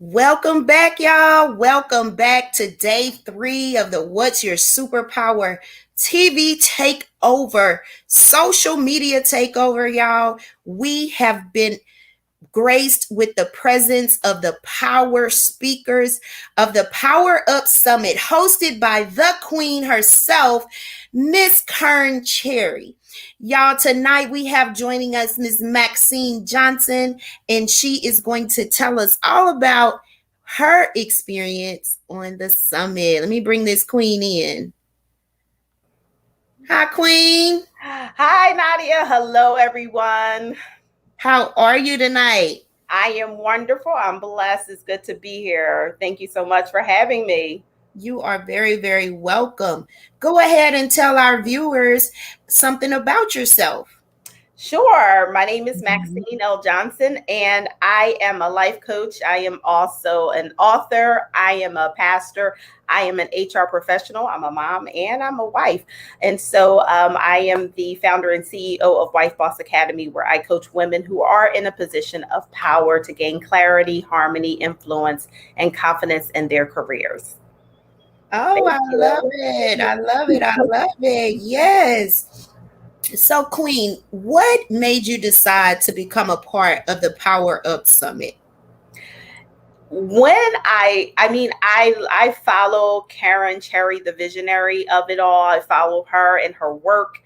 Welcome back, y'all. Welcome back to day 3 of the What's Your Superpower TV Takeover, social media takeover, y'all. We have been graced with the presence of the power speakers of the Power Up Summit, hosted by the queen herself, Miss Kern Cherry. Y'all, tonight we have joining us Miss Maxine Johnson, and she is going to tell us all about her experience on the summit. Let me bring this queen in. Hi, queen. Hi, Nadia. Hello, everyone. How are you tonight? I am wonderful. I'm blessed. It's good to be here. Thank you so much for having me. You are very, very welcome. Go ahead and tell our viewers something about yourself. Sure. My name is Mhm. Maxine L. Johnson, and I am a life coach. I am also an author. I am a pastor. I am an HR professional. I'm a mom and I'm a wife. And so I am the founder and CEO of Wife Boss Academy, where I coach women who are in a position of power to gain clarity, harmony, influence, and confidence in their careers. Oh, Thank I love you. it. I love it. I love it. Yes. So, Queen, what made you decide to become a part of the Power Up Summit? When I follow Karen Cherry, the visionary of it all. I follow her and her work.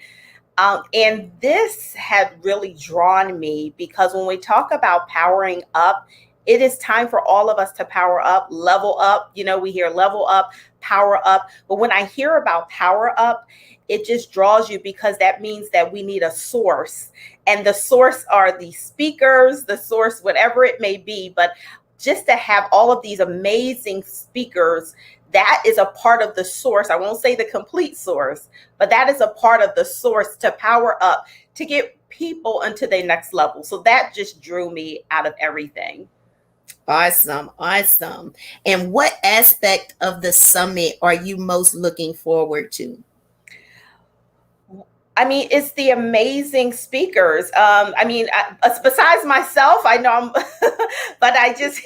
And this had really drawn me because when we talk about powering up, it is time for all of us to power up, level up. You know, we hear level up, power up. But when I hear about power up, it just draws you because that means that we need a source. And the source are the speakers, the source, whatever it may be. But just to have all of these amazing speakers, that is a part of the source. I won't say the complete source, but that is a part of the source to power up, to get people into their next level. So that just drew me out of everything. Awesome. Awesome. And what aspect of the summit are you most looking forward to? I mean, it's the amazing speakers. Besides myself, I know I'm, but I just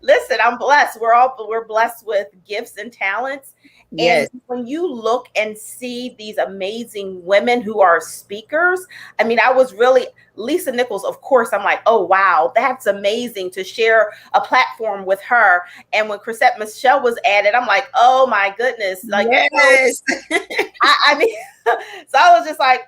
listen. I'm blessed. We're blessed with gifts and talents, and Yes. when you look and see these amazing women who are speakers, I mean, I was really Lisa Nichols. Of course, I'm like, oh wow, that's amazing to share a platform with her. And when Chrisette Michelle was added, I'm like, oh my goodness, like so Yes. I mean, so I was just like,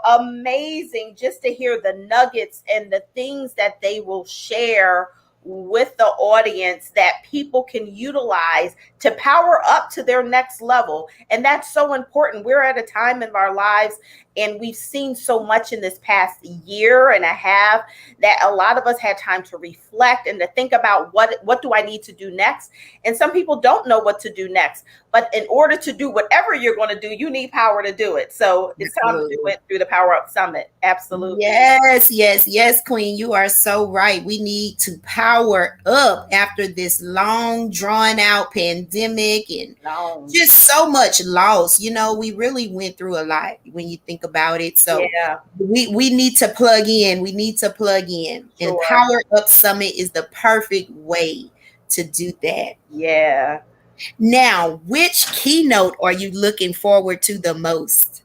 amazing just to hear the nuggets and the things that they will share with the audience that people can utilize to power up to their next level. And that's so important. We're at a time in our lives, and we've seen so much in this past year and a half that a lot of us had time to reflect and to think about what do I need to do next. And some people don't know what to do next. But in order to do whatever you're going to do, you need power to do it. So it's time to do Absolutely. it through the Power Up Summit. Absolutely. Yes, yes, yes, Queen. You are so right. We need to power up after this long, drawn out pandemic and No. just so much loss. You know, we really went through a lot when you think about it. So Yeah, we need to plug in. We need to plug in. And sure. Power Up Summit is the perfect way to do that. Yeah. Now, which keynote are you looking forward to the most?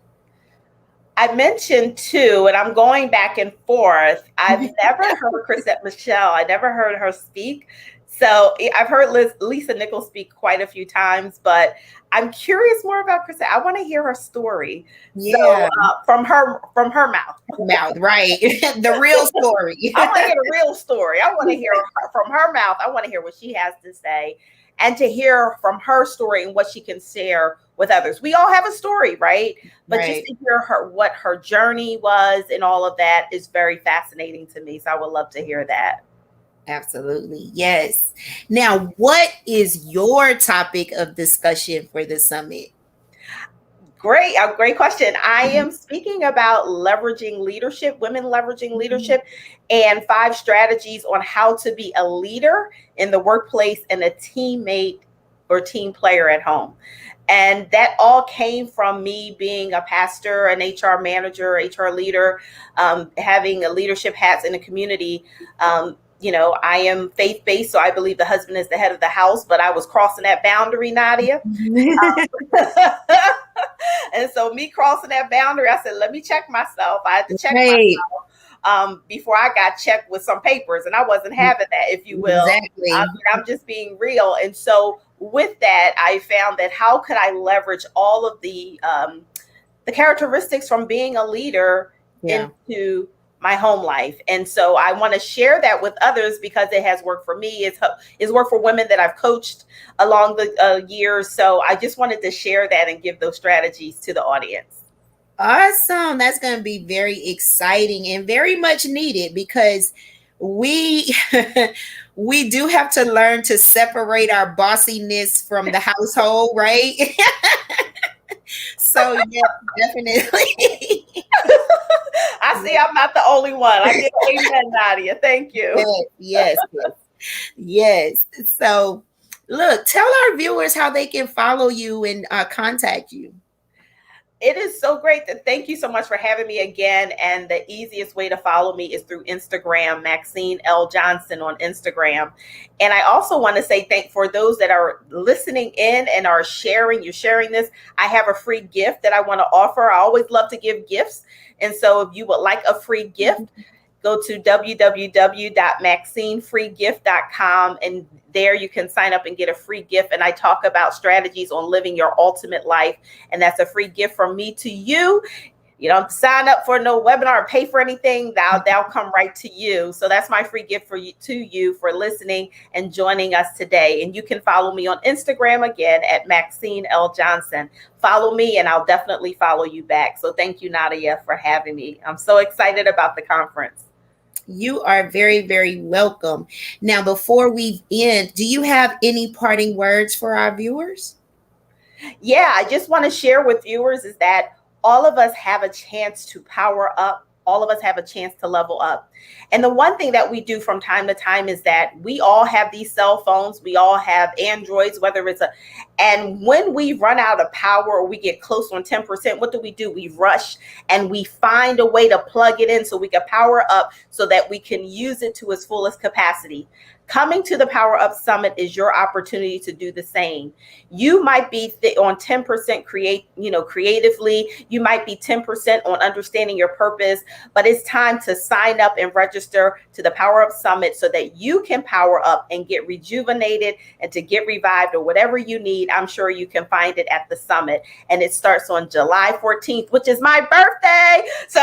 I mentioned two, and I'm going back and forth. I've never heard Chrisette Michelle. I never heard her speak. So I've heard Lisa Nichols speak quite a few times, but I'm curious more about Chrisette. I want to hear her story. So Yeah, from her mouth. mouth, right. The real story. I want to hear the real story. I want to hear from her mouth. I want to hear what she has to say and to hear from her story and what she can share with others. We all have a story, right? But just Right. to hear what her journey was and all of that is very fascinating to me. So I would love to hear that. Absolutely. Yes. Now, what is your topic of discussion for the summit? Great, a great question. I am speaking about leveraging leadership, women leveraging Mhm. leadership, and 5 strategies on how to be a leader in the workplace and a teammate or team player at home. And that all came from me being a pastor, an HR manager, HR leader, having a leadership hats in the community. I am faith-based, so I believe the husband is the head of the house, but I was crossing that boundary, Nadia. And so me crossing that boundary, I said, let me check myself. I had to check Right. myself before I got checked with some papers, and I wasn't having that, if you will. Exactly. I'm just being real. And so with that, I found that how could I leverage all of the characteristics from being a leader Yeah. into my home life. And so I want to share that with others because it has worked for me. It's worked for women that I've coached along the years. So I just wanted to share that and give those strategies to the audience. Awesome. That's going to be very exciting and very much needed because we we do have to learn to separate our bossiness from the household, right? So yeah, definitely. I see I'm not the only one. I get amen, Nadia. Thank you. Yes, yes, yes. So look, tell our viewers how they can follow you and contact you. It is so great to thank you so much for having me again. And the easiest way to follow me is through Instagram, Maxine L. Johnson on Instagram. And I also want to say thank for those that are listening in and are sharing. You're sharing this. I have a free gift that I want to offer. I always love to give gifts. And so if you would like a free gift, go to www.maxineFreeGift.com, and there you can sign up and get a free gift. And I talk about strategies on living your ultimate life. And that's a free gift from me to you. You don't sign up for no webinar or pay for anything. That'll come right to you. So that's my free gift to you for listening and joining us today. And you can follow me on Instagram again at Maxine L. Johnson. Follow me and I'll definitely follow you back. So thank you, Nadia, for having me. I'm so excited about the conference. You are very, very welcome. Now, before we end, do you have any parting words for our viewers? Yeah, I just want to share with viewers is that all of us have a chance to power up. All of us have a chance to level up. And the one thing that we do from time to time is that we all have these cell phones. We all have Androids, and when we run out of power or we get close on 10%, what do? We rush and we find a way to plug it in so we can power up so that we can use it to its fullest capacity. Coming to the Power Up Summit is your opportunity to do the same. You might be on 10% creatively. You might be 10% on understanding your purpose, but it's time to sign up and register to the Power Up Summit so that you can power up and get rejuvenated and to get revived or whatever you need. I'm sure you can find it at the summit. And it starts on July 14th, which is my birthday. So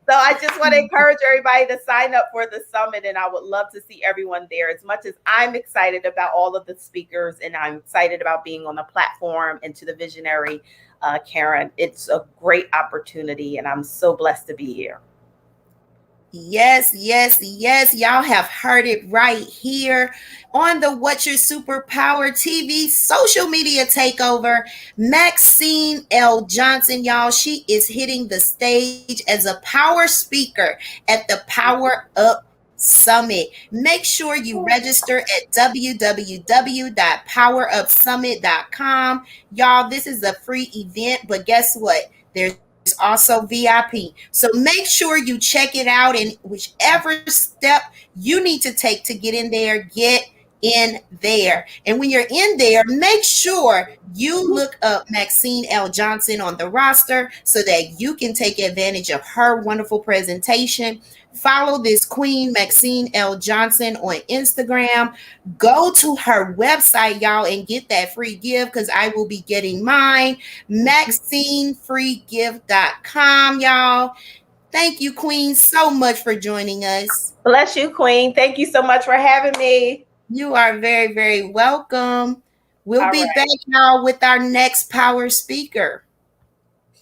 So I just want to encourage everybody to sign up for the summit, and I would love to see everyone there. As much as I'm excited about all of the speakers and I'm excited about being on the platform and to the visionary, Karen, it's a great opportunity and I'm so blessed to be here. Yes, yes, yes. Y'all have heard it right here on the What's Your Superpower TV social media takeover. Maxine L. Johnson, y'all, she is hitting the stage as a power speaker at the Power Up Summit. Make sure you register at www.powerupsummit.com. Y'all, this is a free event, but guess what? There's also VIP. So make sure you check it out, and whichever step you need to take to get in there, get in there. And when you're in there, make sure you look up Maxine L. Johnson on the roster so that you can take advantage of her wonderful presentation. Follow this queen, Maxine L. Johnson, on Instagram. Go to her website, y'all, and get that free gift because I will be getting mine. MaxineFreeGift.com, y'all. Thank you, Queen, so much for joining us. Bless you, Queen. Thank you so much for having me. You are very, very welcome. We'll be back, y'all, with our next power speaker.